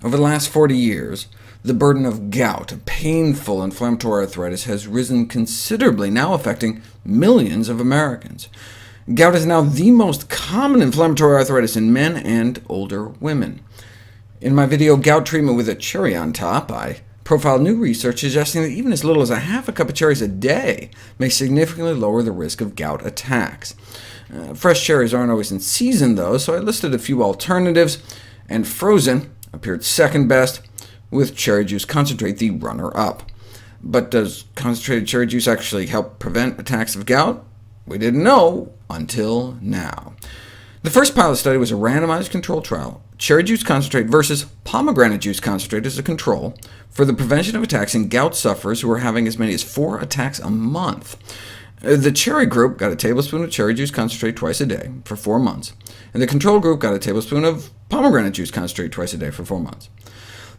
Over the last 40 years, the burden of gout, a painful inflammatory arthritis, has risen considerably, now affecting millions of Americans. Gout is now the most common inflammatory arthritis in men and older women. In my video, Gout Treatment with a Cherry on Top, I profiled new research suggesting that even as little as a half a cup of cherries a day may significantly lower the risk of gout attacks. Fresh cherries aren't always in season, though, so I listed a few alternatives, and frozen appeared second best, with cherry juice concentrate the runner-up. But does concentrated cherry juice actually help prevent attacks of gout? We didn't know until now. The first pilot study was a randomized controlled trial, cherry juice concentrate versus pomegranate juice concentrate as a control, for the prevention of attacks in gout sufferers who were having as many as 4 attacks a month. The cherry group got a tablespoon of cherry juice concentrate twice a day for 4 months, and the control group got a tablespoon of pomegranate juice concentrate twice a day for 4 months.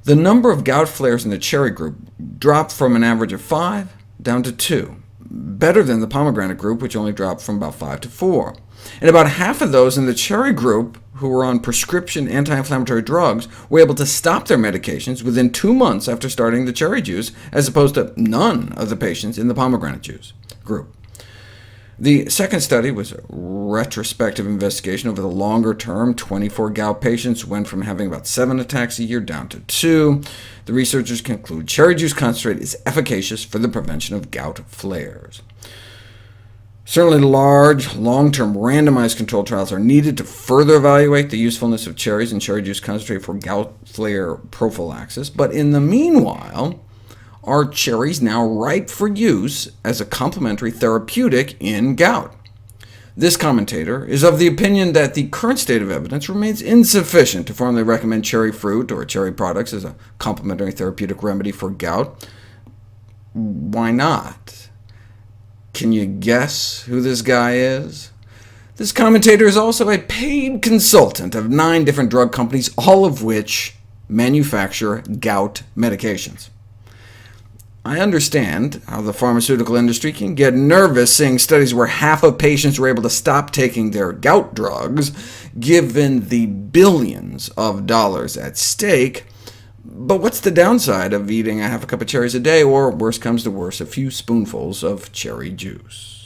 The number of gout flares in the cherry group dropped from an average of 5 down to 2, better than the pomegranate group, which only dropped from about 5 to 4. And about half of those in the cherry group who were on prescription anti-inflammatory drugs were able to stop their medications within 2 months after starting the cherry juice, as opposed to none of the patients in the pomegranate juice group. The second study was a retrospective investigation over the longer term. 24 gout patients went from having about 7 attacks a year down to 2. The researchers conclude cherry juice concentrate is efficacious for the prevention of gout flares. Certainly large, long-term randomized controlled trials are needed to further evaluate the usefulness of cherries and cherry juice concentrate for gout flare prophylaxis, but in the meanwhile, are cherries now ripe for use as a complementary therapeutic in gout? This commentator is of the opinion that the current state of evidence remains insufficient to formally recommend cherry fruit or cherry products as a complementary therapeutic remedy for gout. Why not? Can you guess who this guy is? This commentator is also a paid consultant of 9 different drug companies, all of which manufacture gout medications. I understand how the pharmaceutical industry can get nervous seeing studies where half of patients were able to stop taking their gout drugs, given the billions of dollars at stake. But what's the downside of eating a half a cup of cherries a day, or worse comes to worse, a few spoonfuls of cherry juice?